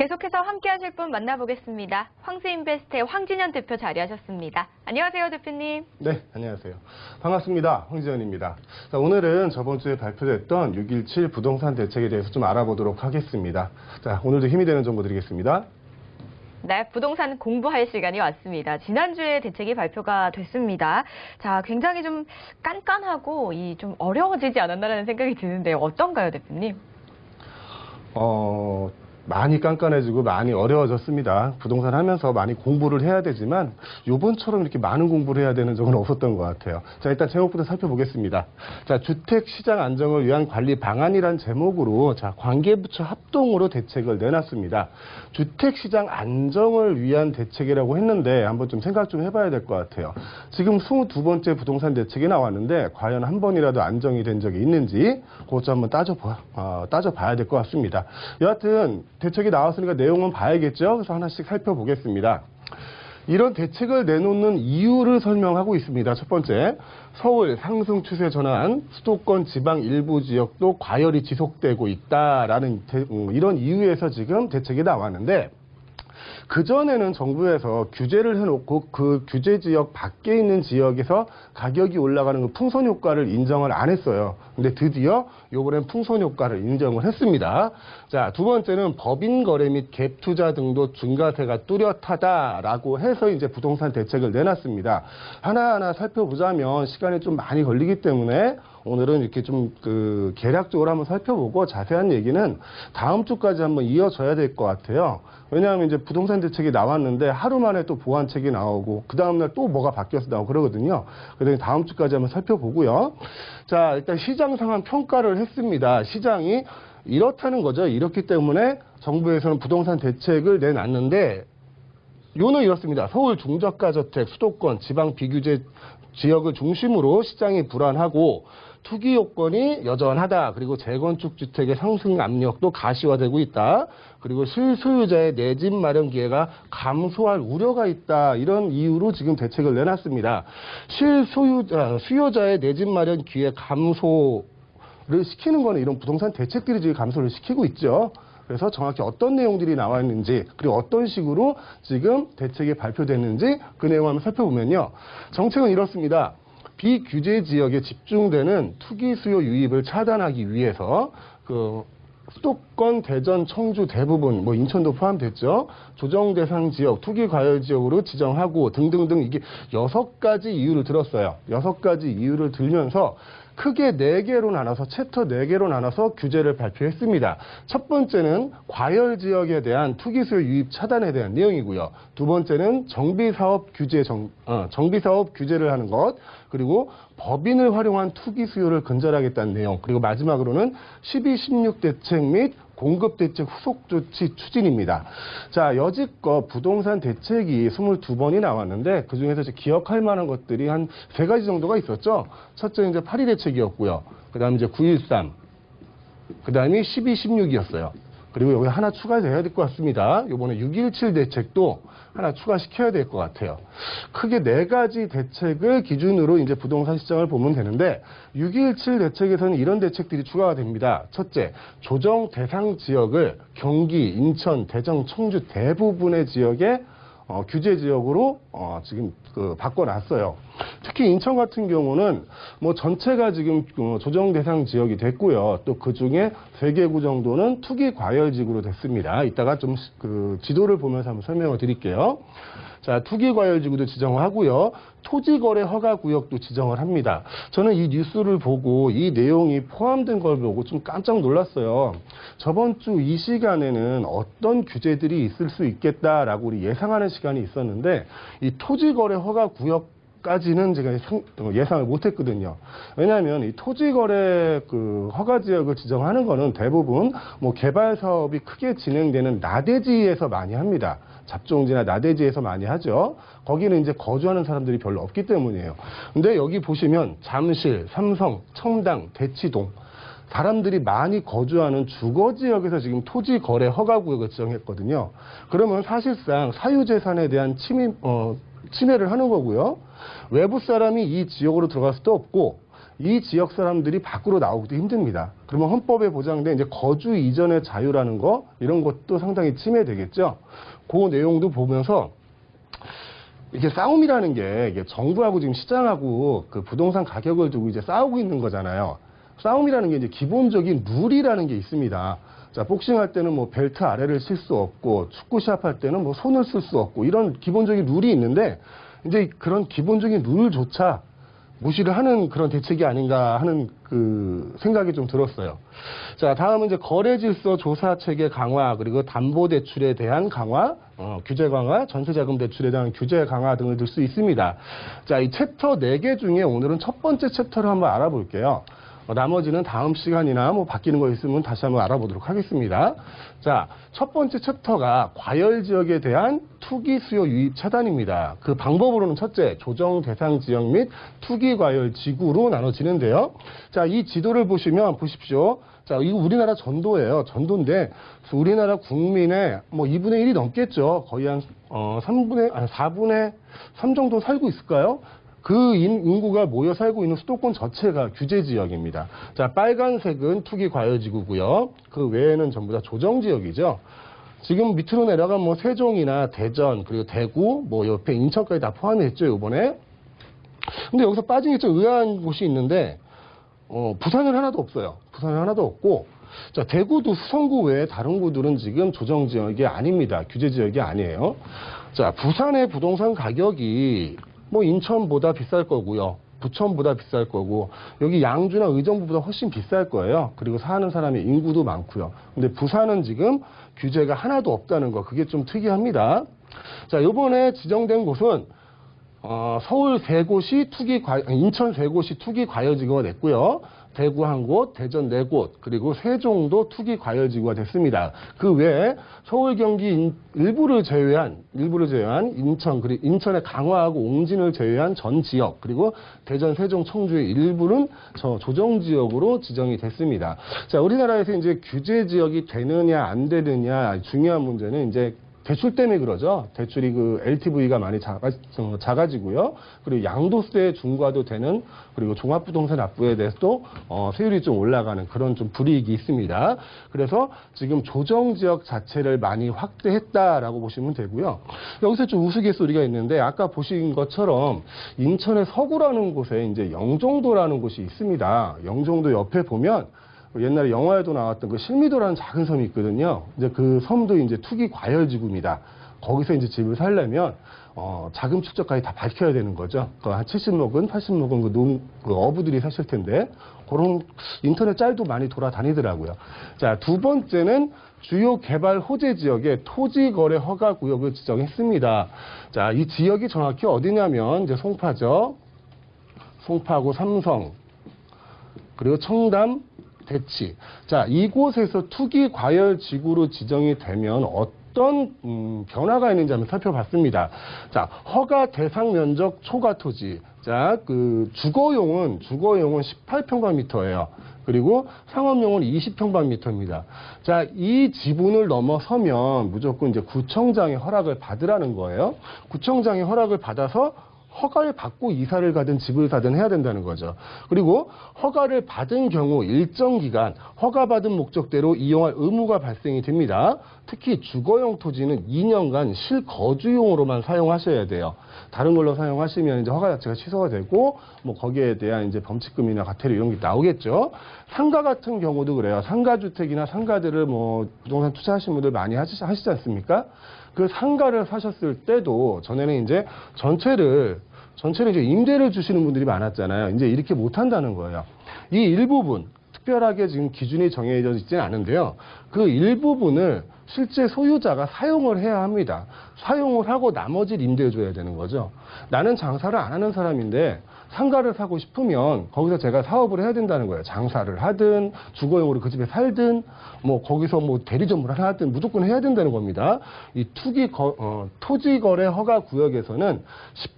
계속해서 함께하실 분 만나보겠습니다. 황스인베스트의 황진현 대표 자리하셨습니다. 안녕하세요, 대표님. 네, 안녕하세요. 반갑습니다. 황진현입니다. 자, 오늘은 저번 주에 발표됐던 6.17 부동산 대책에 대해서 좀 알아보도록 하겠습니다. 자, 오늘도 힘이 되는 정보 드리겠습니다. 네, 부동산 공부할 시간이 왔습니다. 지난주에 대책이 발표가 됐습니다. 자, 굉장히 좀 깐깐하고 좀 어려워지지 않았나라는 생각이 드는데요. 어떤가요, 대표님? 많이 깐깐해지고 많이 어려워졌습니다. 부동산 하면서 많이 공부를 해야 되지만 요번처럼 이렇게 많은 공부를 해야 되는 적은 없었던 것 같아요. 자, 일단 제목부터 살펴보겠습니다. 자, 주택시장 안정을 위한 관리 방안이란 제목으로 자, 관계부처 합동으로 대책을 내놨습니다. 주택시장 안정을 위한 대책이라고 했는데 한번 좀 생각 좀 해봐야 될 것 같아요. 지금 22번째 부동산 대책이 나왔는데 과연 한 번이라도 안정이 된 적이 있는지 그것 좀 한번 따져봐야 될 것 같습니다. 여하튼 대책이 나왔으니까 내용은 봐야겠죠. 그래서 하나씩 살펴보겠습니다. 이런 대책을 내놓는 이유를 설명하고 있습니다. 첫 번째, 서울 상승 추세 전환, 수도권 지방 일부 지역도 과열이 지속되고 있다라는 이런 이유에서 지금 대책이 나왔는데 그전에는 정부에서 규제를 해놓고 그 규제 지역 밖에 있는 지역에서 가격이 올라가는 그 풍선 효과를 인정을 안 했어요. 근데 드디어 이번엔 풍선 효과를 인정을 했습니다. 자, 두 번째는 법인 거래 및 갭 투자 등도 증가세가 뚜렷하다라고 해서 이제 부동산 대책을 내놨습니다. 하나하나 살펴보자면 시간이 좀 많이 걸리기 때문에 오늘은 이렇게 좀 개략적으로 한번 살펴보고 자세한 얘기는 다음 주까지 한번 이어져야 될 것 같아요. 왜냐하면 이제 부동산 대책이 나왔는데 하루 만에 또 보완책이 나오고 그 다음날 또 뭐가 바뀌어서 나오고 그러거든요. 그래서 다음 주까지 한번 살펴보고요. 자, 일단 시장 상황 평가를 했습니다. 시장이 이렇다는 거죠. 이렇기 때문에 정부에서는 부동산 대책을 내놨는데 요는 이렇습니다. 서울 중저가 저택, 수도권, 지방 비규제 지역을 중심으로 시장이 불안하고 투기 요건이 여전하다. 그리고 재건축 주택의 상승 압력도 가시화되고 있다. 그리고 실소유자의 내 집 마련 기회가 감소할 우려가 있다. 이런 이유로 지금 대책을 내놨습니다. 수요자의 내 집 마련 기회 감소를 시키는 거는 이런 부동산 대책들이 지금 감소를 시키고 있죠. 그래서 정확히 어떤 내용들이 나와 있는지 그리고 어떤 식으로 지금 대책이 발표됐는지 그 내용을 한번 살펴보면요. 정책은 이렇습니다. 비규제 지역에 집중되는 투기 수요 유입을 차단하기 위해서 수도권, 대전, 청주 대부분, 인천도 포함됐죠. 조정 대상 지역, 투기 과열 지역으로 지정하고 등등등 이게 6가지 이유를 들었어요. 6가지 이유를 들면서 크게 4개로 나눠서 챕터 4개로 나눠서 규제를 발표했습니다. 첫 번째는 과열 지역에 대한 투기 수요 유입 차단에 대한 내용이고요. 두 번째는 정비사업 규제를 하는 것, 그리고 법인을 활용한 투기 수요를 근절하겠다는 내용, 그리고 마지막으로는 12, 16 대책 및 공급대책 후속 조치 추진입니다. 자, 여지껏 부동산 대책이 22번이 나왔는데 그중에서 이제 기억할 만한 것들이 한 3가지 정도가 있었죠. 첫째는 이제 8.2 대책이었고요. 그 다음에 이제 9.13, 그 다음에 12, 16이었어요. 그리고 여기 하나 추가돼야 될 것 같습니다. 이번에 6.17 대책도 하나 추가시켜야 될 것 같아요. 크게 4가지 대책을 기준으로 이제 부동산 시장을 보면 되는데 6.17 대책에서는 이런 대책들이 추가가 됩니다. 첫째, 조정 대상 지역을 경기, 인천, 대전, 청주 대부분의 지역에 규제 지역으로 지금 바꿔놨어요. 특히 인천 같은 경우는 전체가 지금 조정 대상 지역이 됐고요. 또 그 중에 3개구 정도는 투기 과열지구로 됐습니다. 이따가 좀 지도를 보면서 한번 설명을 드릴게요. 자, 투기 과열지구도 지정하고요. 토지거래 허가구역도 지정을 합니다. 저는 이 뉴스를 보고 이 내용이 포함된 걸 보고 좀 깜짝 놀랐어요. 저번 주 이 시간에는 어떤 규제들이 있을 수 있겠다라고 우리 예상하는 시간이 있었는데 이 토지거래 허가구역까지는 제가 예상을 못했거든요. 왜냐하면 이 토지거래 허가지역을 지정하는 거는 대부분 개발 사업이 크게 진행되는 나대지에서 많이 합니다. 잡종지나 나대지에서 많이 하죠. 거기는 이제 거주하는 사람들이 별로 없기 때문이에요. 근데 여기 보시면 잠실, 삼성, 청담, 대치동 사람들이 많이 거주하는 주거지역에서 지금 토지거래 허가구역을 지정했거든요. 그러면 사실상 사유재산에 대한 침해를 하는 거고요. 외부 사람이 이 지역으로 들어갈 수도 없고 이 지역 사람들이 밖으로 나오기도 힘듭니다. 그러면 헌법에 보장된 이제 거주 이전의 자유라는 거 이런 것도 상당히 침해되겠죠. 그 내용도 보면서 이게 싸움이라는 게 이게 정부하고 지금 시장하고 그 부동산 가격을 두고 이제 싸우고 있는 거잖아요. 싸움이라는 게 이제 기본적인 룰이라는 게 있습니다. 자, 복싱할 때는 뭐 벨트 아래를 칠 수 없고 축구 시합할 때는 뭐 손을 쓸 수 없고 이런 기본적인 룰이 있는데 이제 그런 기본적인 룰조차 무시를 하는 그런 대책이 아닌가 하는 그 생각이 좀 들었어요. 자, 다음은 이제 거래 질서 조사 체계 강화, 그리고 담보 대출에 대한 강화, 규제 강화, 전세 자금 대출에 대한 규제 강화 등을 들 수 있습니다. 자, 이 챕터 4개 중에 오늘은 첫 번째 챕터를 한번 알아볼게요. 나머지는 다음 시간이나 뭐 바뀌는 거 있으면 다시 한번 알아보도록 하겠습니다. 자, 첫 번째 챕터가 과열 지역에 대한 투기 수요 유입 차단입니다. 그 방법으로는 첫째, 조정 대상 지역 및 투기 과열 지구로 나눠지는데요. 자, 이 지도를 보시면 보십시오. 자, 이거 우리나라 전도예요. 전도인데 우리나라 국민의 뭐 2분의 1이 넘겠죠. 거의 한 4분의 3 정도 살고 있을까요? 그 인구가 모여 살고 있는 수도권 전체가 규제 지역입니다. 자, 빨간색은 투기 과열 지구고요. 그 외에는 전부 다 조정 지역이죠. 지금 밑으로 내려가면 뭐 세종이나 대전, 그리고 대구, 뭐 옆에 인천까지 다 포함했죠, 이번에. 근데 여기서 빠진 게 좀 의아한 곳이 있는데, 부산은 하나도 없어요. 부산은 하나도 없고, 자, 대구도 수성구 외에 다른 구들은 지금 조정 지역이 아닙니다. 규제 지역이 아니에요. 자, 부산의 부동산 가격이 뭐 인천보다 비쌀 거고요. 부천보다 비쌀 거고, 여기 양주나 의정부보다 훨씬 비쌀 거예요. 그리고 사는 사람의 인구도 많고요. 근데 부산은 지금 규제가 하나도 없다는 거, 그게 좀 특이합니다. 자, 이번에 지정된 곳은 서울 3곳이 인천 3곳이 투기 과열지구가 됐고요. 대구 1곳, 대전 4곳, 그리고 세종도 투기 과열지구가 됐습니다. 그 외에 서울, 경기 일부를 제외한 인천, 그리고 인천의 강화하고 옹진을 제외한 전 지역, 그리고 대전, 세종, 청주의 일부는 조정지역으로 지정이 됐습니다. 자, 우리나라에서 이제 규제 지역이 되느냐 안 되느냐 중요한 문제는 이제 대출 때문에 그러죠. 대출이 그 LTV가 많이 작아지고요. 그리고 양도세 중과도 되는, 그리고 종합부동산 납부에 대해서도 세율이 좀 올라가는 그런 좀 불이익이 있습니다. 그래서 지금 조정지역 자체를 많이 확대했다라고 보시면 되고요. 여기서 좀 우스갯소리가 있는데 아까 보신 것처럼 인천의 서구라는 곳에 이제 영종도라는 곳이 있습니다. 영종도 옆에 보면 옛날에 영화에도 나왔던 그 실미도라는 작은 섬이 있거든요. 이제 그 섬도 이제 투기 과열지구입니다. 거기서 이제 집을 살려면 자금 축적까지 다 밝혀야 되는 거죠. 한 70묵은, 80묵은 그 어부들이 사실 텐데 그런 인터넷 짤도 많이 돌아다니더라고요. 자, 두 번째는 주요 개발 호재 지역의 토지 거래 허가 구역을 지정했습니다. 자, 이 지역이 정확히 어디냐면 이제 송파죠. 송파구 삼성, 그리고 청담, 대치. 자, 이곳에서 투기 과열 지구로 지정이 되면 어떤 변화가 있는지 한번 살펴봤습니다. 자, 허가 대상 면적 초과 토지. 자, 그 주거용은 18평방미터예요. 그리고 상업용은 20평방미터입니다. 자, 이 지분을 넘어서면 무조건 이제 구청장의 허락을 받으라는 거예요. 구청장의 허락을 받아서 허가를 받고 이사를 가든 집을 사든 해야 된다는 거죠. 그리고 허가를 받은 경우 일정 기간 허가받은 목적대로 이용할 의무가 발생이 됩니다. 특히 주거용 토지는 2년간 실거주용으로만 사용하셔야 돼요. 다른 걸로 사용하시면 이제 허가 자체가 취소가 되고 뭐 거기에 대한 이제 범칙금이나 과태료 이런 게 나오겠죠. 상가 같은 경우도 그래요. 상가주택이나 상가들을 뭐 부동산 투자하시는 분들 많이 하시지 않습니까? 그 상가를 사셨을 때도 전에는 이제 전체를 이제 임대를 주시는 분들이 많았잖아요. 이제 이렇게 못 한다는 거예요. 이 일부분, 특별하게 지금 기준이 정해져 있지는 않은데요. 그 일부분을 실제 소유자가 사용을 해야 합니다. 사용을 하고 나머지를 임대해 줘야 되는 거죠. 나는 장사를 안 하는 사람인데 상가를 사고 싶으면 거기서 제가 사업을 해야 된다는 거예요. 장사를 하든 주거용으로 그 집에 살든 뭐 거기서 뭐 대리점을 하든 무조건 해야 된다는 겁니다. 이 토지 거래 허가 구역에서는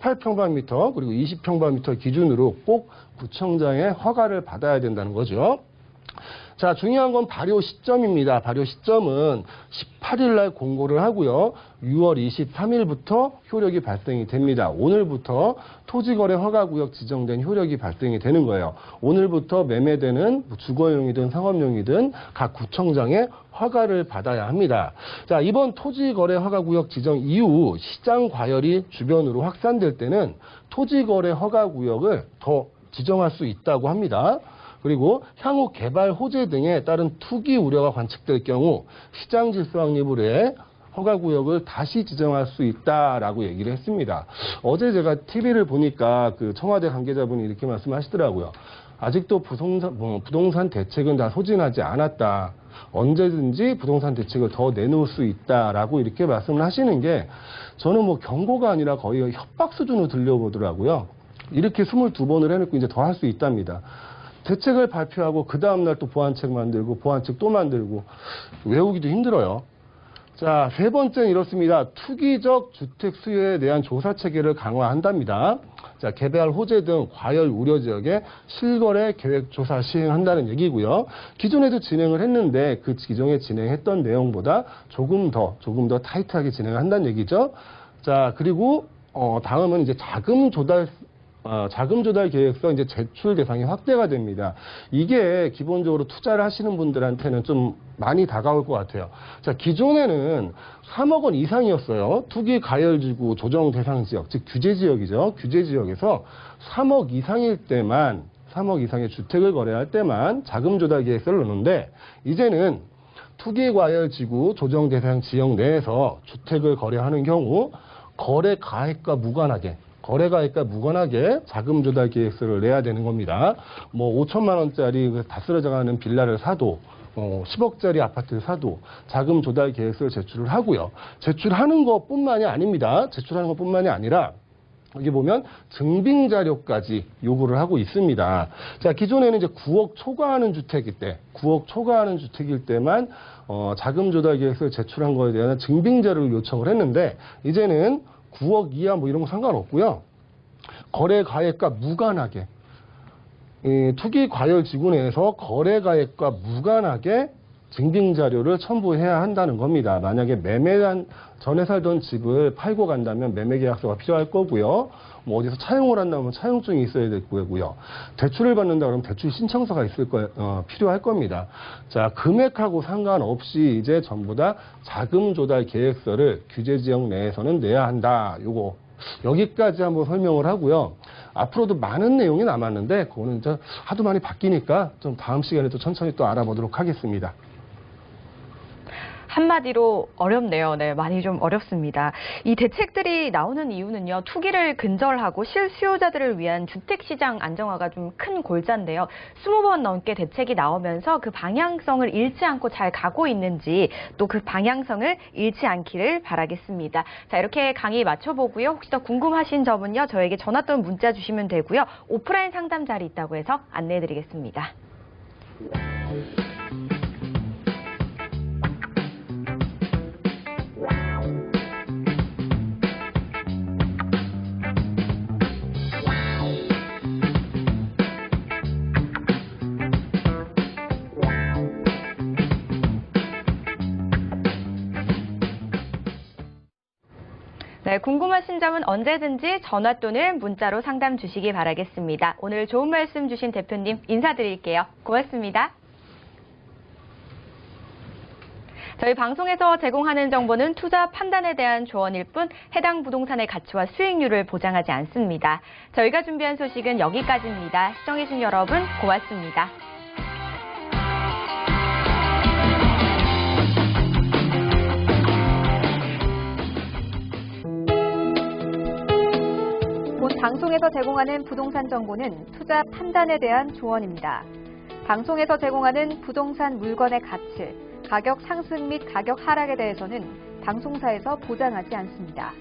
18평방미터 그리고 20평방미터 기준으로 꼭 구청장의 허가를 받아야 된다는 거죠. 자, 중요한 건 발효 시점입니다. 발효 시점은 18일 날 공고를 하고요. 6월 23일부터 효력이 발생이 됩니다. 오늘부터 토지거래 허가구역 지정된 효력이 발생이 되는 거예요. 오늘부터 매매되는 주거용이든 상업용이든 각 구청장의 허가를 받아야 합니다. 자, 이번 토지거래 허가구역 지정 이후 시장 과열이 주변으로 확산될 때는 토지거래 허가구역을 더 지정할 수 있다고 합니다. 그리고 향후 개발 호재 등에 따른 투기 우려가 관측될 경우 시장 질서 확립을 위해 허가구역을 다시 지정할 수 있다라고 얘기를 했습니다. 어제 제가 TV를 보니까 그 청와대 관계자분이 이렇게 말씀하시더라고요. 아직도 부동산 대책은 다 소진하지 않았다. 언제든지 부동산 대책을 더 내놓을 수 있다라고 이렇게 말씀을 하시는 게 저는 뭐 경고가 아니라 거의 협박 수준으로 들려보더라고요. 이렇게 22번을 해놓고 이제 더 할 수 있답니다. 대책을 발표하고 그 다음날 또 보완책 만들고 보완책 또 만들고 외우기도 힘들어요. 자, 세 번째는 이렇습니다. 투기적 주택 수요에 대한 조사 체계를 강화한답니다. 자, 개발 호재 등 과열 우려 지역에 실거래 계획 조사 시행한다는 얘기고요. 기존에도 진행을 했는데 그 기존에 진행했던 내용보다 조금 더 타이트하게 진행을 한다는 얘기죠. 자, 그리고 다음은 이제 자금 조달 계획서 이제 제출 대상이 확대가 됩니다. 이게 기본적으로 투자를 하시는 분들한테는 좀 많이 다가올 것 같아요. 자, 기존에는 3억 원 이상이었어요. 투기 가열지구 조정 대상 지역, 즉 규제 지역이죠. 규제 지역에서 3억 이상일 때만 3억 이상의 주택을 거래할 때만 자금 조달 계획서를 넣는데 이제는 투기 과열지구 조정 대상 지역 내에서 주택을 거래하는 경우 거래 가액과 무관하게 자금 조달 계획서를 내야 되는 겁니다. 뭐 5천만 원짜리 다 쓰러져가는 빌라를 사도 10억짜리 아파트를 사도 자금 조달 계획서를 제출을 하고요. 제출하는 것뿐만이 아닙니다. 제출하는 것뿐만이 아니라 여기 보면 증빙 자료까지 요구를 하고 있습니다. 자, 기존에는 이제 9억 초과하는 주택일 때만 자금 조달 계획서를 제출한 거에 대한 증빙 자료를 요청을 했는데 이제는 9억 이하 뭐 이런 거 상관없고요. 거래 가액과 무관하게 투기 과열 지구 내에서 거래 가액과 무관하게 증빙 자료를 첨부해야 한다는 겁니다. 만약에 전에 살던 집을 팔고 간다면 매매 계약서가 필요할 거고요. 뭐 어디서 차용을 한다면 차용증이 있어야 될 거고요. 대출을 받는다 그러면 대출 신청서가 필요할 겁니다. 자, 금액하고 상관없이 이제 전부 다 자금 조달 계획서를 규제 지역 내에서는 내야 한다. 요거 여기까지 한번 설명을 하고요. 앞으로도 많은 내용이 남았는데 그거는 이제 하도 많이 바뀌니까 좀 다음 시간에 또 천천히 또 알아보도록 하겠습니다. 한마디로 어렵네요. 네, 많이 좀 어렵습니다. 이 대책들이 나오는 이유는요, 투기를 근절하고 실수요자들을 위한 주택시장 안정화가 좀 큰 골자인데요. 20번 넘게 대책이 나오면서 그 방향성을 잃지 않고 잘 가고 있는지 또 그 방향성을 잃지 않기를 바라겠습니다. 자, 이렇게 강의 마쳐보고요. 혹시 더 궁금하신 점은요, 저에게 전화 또는 문자 주시면 되고요. 오프라인 상담 자리 있다고 해서 안내해드리겠습니다. 네, 궁금하신 점은 언제든지 전화 또는 문자로 상담 주시기 바라겠습니다. 오늘 좋은 말씀 주신 대표님 인사드릴게요. 고맙습니다. 저희 방송에서 제공하는 정보는 투자 판단에 대한 조언일 뿐 해당 부동산의 가치와 수익률을 보장하지 않습니다. 저희가 준비한 소식은 여기까지입니다. 시청해주신 여러분 고맙습니다. 본 방송에서 제공하는 부동산 정보는 투자 판단에 대한 조언입니다. 방송에서 제공하는 부동산 물건의 가치, 가격 상승 및 가격 하락에 대해서는 방송사에서 보장하지 않습니다.